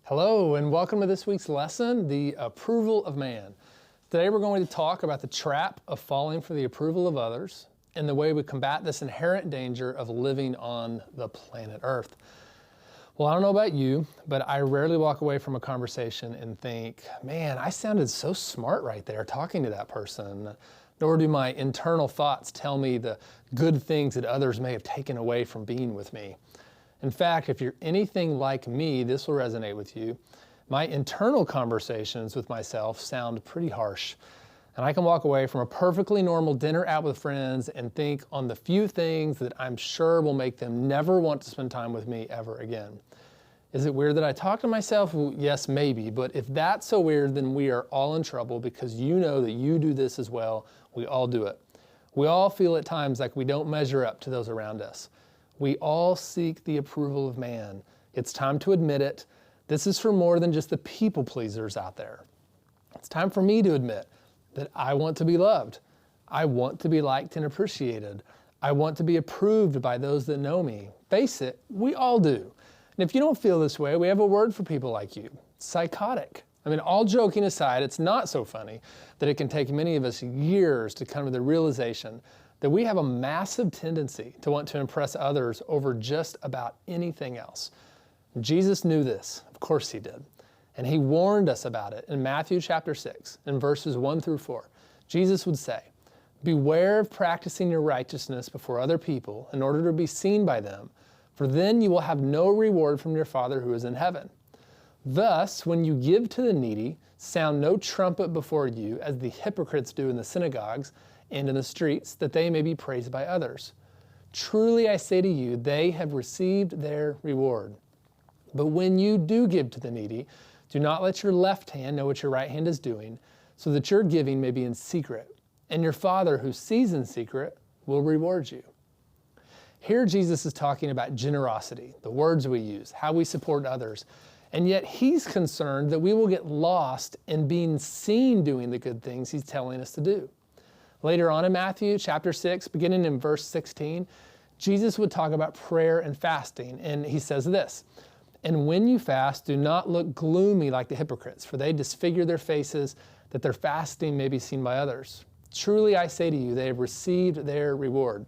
Hello, and welcome to this week's lesson, the approval of man. Today we're going to talk about the trap of falling for the approval of others and the way we combat this inherent danger of living on the planet Earth. Well, I don't know about you, but I rarely walk away from a conversation and think, man, I sounded so smart right there talking to that person. Nor do my internal thoughts tell me the good things that others may have taken away from being with me. In fact, if you're anything like me, this will resonate with you. My internal conversations with myself sound pretty harsh. And I can walk away from a perfectly normal dinner out with friends and think on the few things that I'm sure will make them never want to spend time with me ever again. Is it weird that I talk to myself? Well, yes, maybe. But if that's so weird, then we are all in trouble because you know that you do this as well. We all do it. We all feel at times like we don't measure up to those around us. We all seek the approval of man. It's time to admit it. This is for more than just the people pleasers out there. It's time for me to admit that I want to be loved. I want to be liked and appreciated. I want to be approved by those that know me. Face it, we all do. And if you don't feel this way, we have a word for people like you: psychotic. I mean, all joking aside, it's not so funny that it can take many of us years to come to the realization that we have a massive tendency to want to impress others over just about anything else. Jesus knew this, of course he did, and he warned us about it in Matthew chapter 6, in verses 1 through 4. Jesus would say, "Beware of practicing your righteousness before other people in order to be seen by them, for then you will have no reward from your Father who is in heaven. Thus, when you give to the needy, sound no trumpet before you, as the hypocrites do in the synagogues and in the streets, that they may be praised by others. Truly I say to you, they have received their reward. But when you do give to the needy, do not let your left hand know what your right hand is doing, so that your giving may be in secret, and your Father who sees in secret will reward you." Here Jesus is talking about generosity, the words we use, how we support others, and yet he's concerned that we will get lost in being seen doing the good things he's telling us to do. Later on in Matthew chapter 6, beginning in verse 16, Jesus would talk about prayer and fasting, and he says this, "And when you fast, do not look gloomy like the hypocrites, for they disfigure their faces, that their fasting may be seen by others. Truly I say to you, they have received their reward.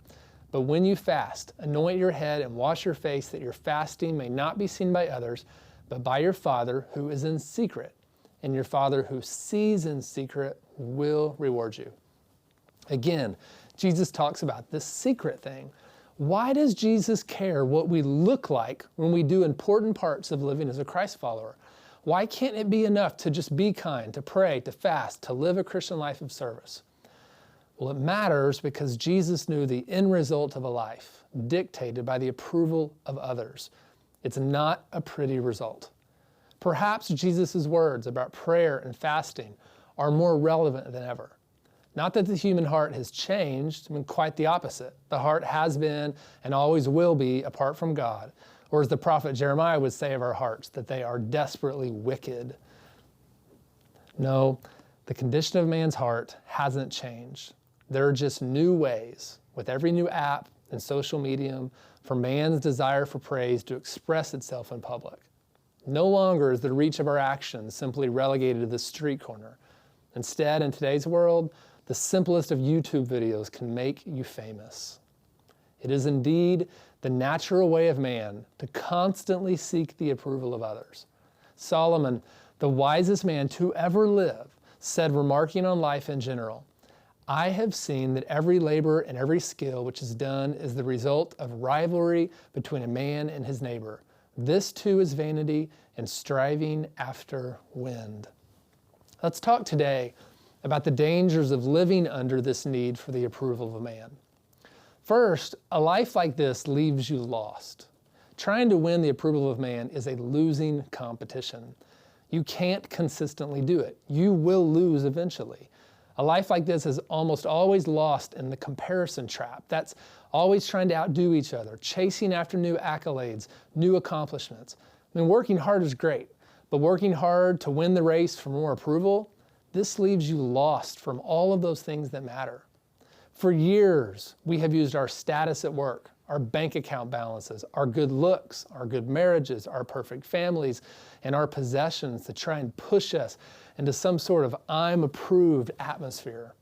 But when you fast, anoint your head and wash your face, that your fasting may not be seen by others, but by your Father who is in secret, and your Father who sees in secret will reward you." Again, Jesus talks about this secret thing. Why does Jesus care what we look like when we do important parts of living as a Christ follower? Why can't it be enough to just be kind, to pray, to fast, to live a Christian life of service? Well, it matters because Jesus knew the end result of a life dictated by the approval of others. It's not a pretty result. Perhaps Jesus' words about prayer and fasting are more relevant than ever. Not that the human heart has changed, I mean, quite the opposite. The heart has been and always will be apart from God. Or as the prophet Jeremiah would say of our hearts, that they are desperately wicked. No, the condition of man's heart hasn't changed. There are just new ways, with every new app and social medium, for man's desire for praise to express itself in public. No longer is the reach of our actions simply relegated to the street corner. Instead, in today's world, the simplest of YouTube videos can make you famous. It is indeed the natural way of man to constantly seek the approval of others. Solomon, the wisest man to ever live, said, remarking on life in general, "I have seen that every labor and every skill which is done is the result of rivalry between a man and his neighbor. This too is vanity and striving after wind." Let's talk today about the dangers of living under this need for the approval of a man. First, a life like this leaves you lost. Trying to win the approval of man is a losing competition. You can't consistently do it. You will lose eventually. A life like this is almost always lost in the comparison trap. That's always trying to outdo each other, chasing after new accolades, new accomplishments. I mean, working hard is great, but working hard to win the race for more approval, this leaves you lost from all of those things that matter. For years, we have used our status at work, our bank account balances, our good looks, our good marriages, our perfect families, and our possessions to try and push us into some sort of I'm approved atmosphere.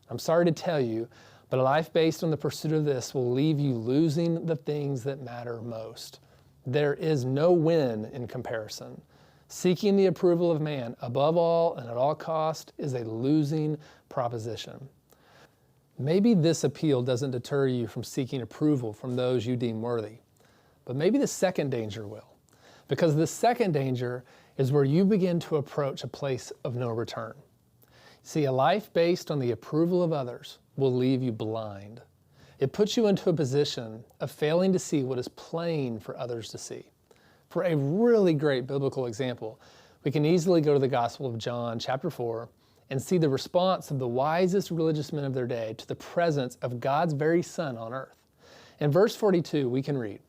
I'm sorry to tell you, but a life based on the pursuit of this will leave you losing the things that matter most. There is no win in comparison. Seeking the approval of man above all and at all cost is a losing proposition. Maybe this appeal doesn't deter you from seeking approval from those you deem worthy, but maybe the second danger will, because the second danger is where you begin to approach a place of no return. See, a life based on the approval of others will leave you blind. It puts you into a position of failing to see what is plain for others to see. For a really great biblical example, we can easily go to the Gospel of John, chapter 4, and see the response of the wisest religious men of their day to the presence of God's very Son on earth. In verse 42, we can read,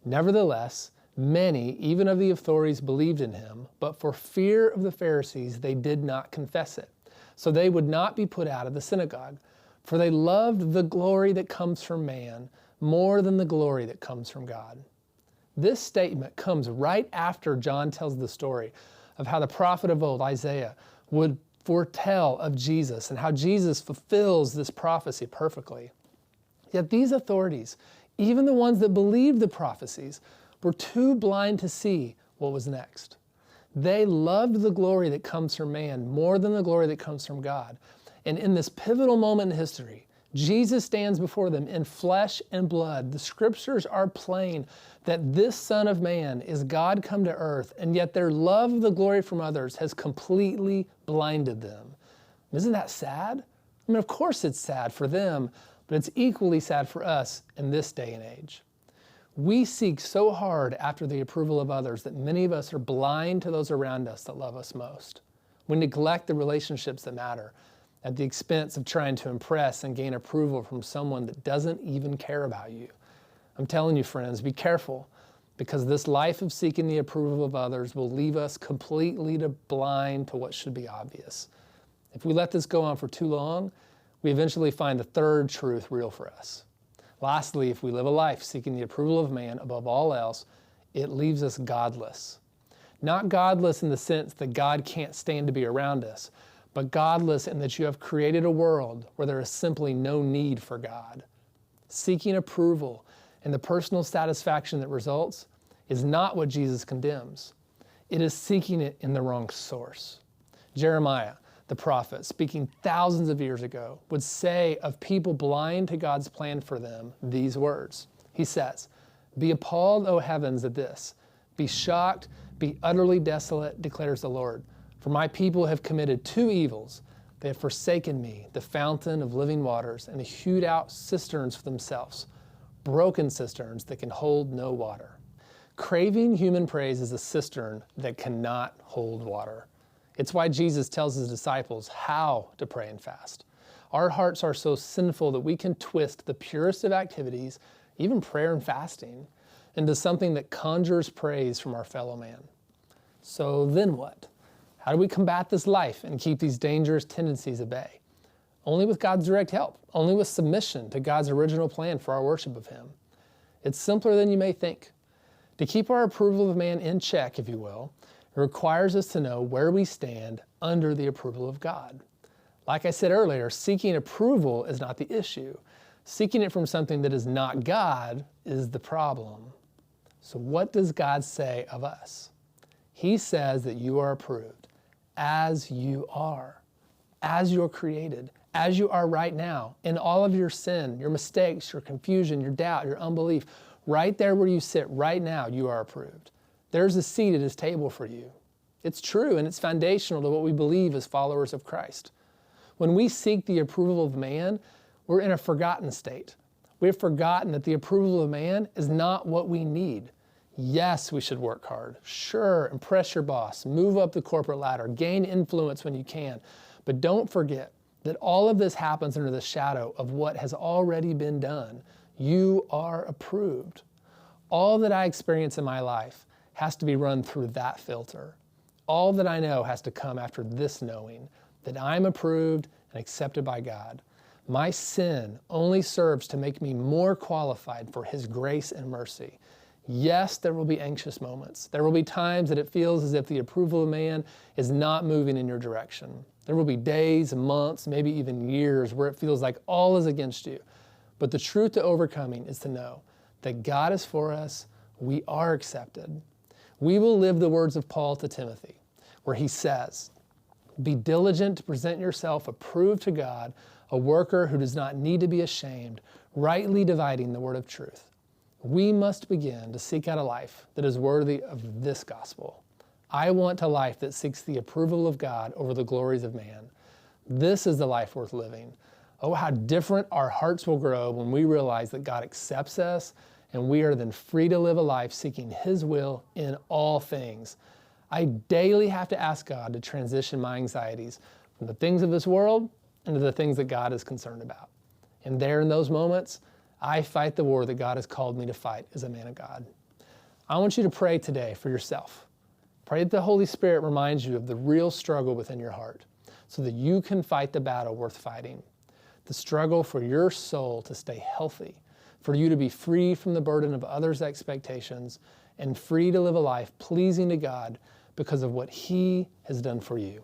"Nevertheless, many, even of the authorities, believed in him, but for fear of the Pharisees, they did not confess it, so they would not be put out of the synagogue. For they loved the glory that comes from man more than the glory that comes from God." This statement comes right after John tells the story of how the prophet of old, Isaiah, would foretell of Jesus and how Jesus fulfills this prophecy perfectly. Yet these authorities, even the ones that believed the prophecies, were too blind to see what was next. They loved the glory that comes from man more than the glory that comes from God. And in this pivotal moment in history, Jesus stands before them in flesh and blood. The scriptures are plain that this Son of Man is God come to earth, and yet their love of the glory from others has completely blinded them. Isn't that sad? I mean, of course it's sad for them, but it's equally sad for us in this day and age. We seek so hard after the approval of others that many of us are blind to those around us that love us most. We neglect the relationships that matter at the expense of trying to impress and gain approval from someone that doesn't even care about you. I'm telling you, friends, be careful, because this life of seeking the approval of others will leave us completely blind to what should be obvious. If we let this go on for too long, we eventually find the third truth real for us. Lastly, if we live a life seeking the approval of man above all else, it leaves us godless. Not godless in the sense that God can't stand to be around us, but godless in that you have created a world where there is simply no need for God. Seeking approval and the personal satisfaction that results is not what Jesus condemns. It is seeking it in the wrong source. Jeremiah, the prophet, speaking thousands of years ago, would say of people blind to God's plan for them these words. He says, "Be appalled, O heavens, at this. Be shocked, be utterly desolate, declares the Lord. For my people have committed two evils. They have forsaken me, the fountain of living waters, and hewed out cisterns for themselves, broken cisterns that can hold no water." Craving human praise is a cistern that cannot hold water. It's why Jesus tells his disciples how to pray and fast. Our hearts are so sinful that we can twist the purest of activities, even prayer and fasting, into something that conjures praise from our fellow man. So then what? How do we combat this life and keep these dangerous tendencies at bay? Only with God's direct help, only with submission to God's original plan for our worship of him. It's simpler than you may think. To keep our approval of man in check, if you will, it requires us to know where we stand under the approval of God. Like I said earlier, seeking approval is not the issue. Seeking it from something that is not God is the problem. So what does God say of us? He says that you are approved as you are, as you're created, as you are right now, in all of your sin, your mistakes, your confusion, your doubt, your unbelief. Right there where you sit right now, you are approved. There's a seat at his table for you. It's true, and it's foundational to what we believe as followers of Christ. When we seek the approval of man, we're in a forgotten state. We have forgotten that the approval of man is not what we need. Yes, we should work hard. Sure, impress your boss, move up the corporate ladder, gain influence when you can. But don't forget that all of this happens under the shadow of what has already been done. You are approved. All that I experience in my life has to be run through that filter. All that I know has to come after this knowing that I'm approved and accepted by God. My sin only serves to make me more qualified for His grace and mercy. Yes, there will be anxious moments. There will be times that it feels as if the approval of man is not moving in your direction. There will be days, months, maybe even years where it feels like all is against you. But the truth to overcoming is to know that God is for us. We are accepted. We will live the words of Paul to Timothy, where he says, "Be diligent to present yourself approved to God, a worker who does not need to be ashamed, rightly dividing the word of truth." We must begin to seek out a life that is worthy of this gospel. I want a life that seeks the approval of God over the glories of man. This is the life worth living. Oh, how different our hearts will grow when we realize that God accepts us and we are then free to live a life seeking His will in all things. I daily have to ask God to transition my anxieties from the things of this world into the things that God is concerned about. And there in those moments, I fight the war that God has called me to fight as a man of God. I want you to pray today for yourself. Pray that the Holy Spirit reminds you of the real struggle within your heart so that you can fight the battle worth fighting. The struggle for your soul to stay healthy, for you to be free from the burden of others' expectations and free to live a life pleasing to God because of what He has done for you.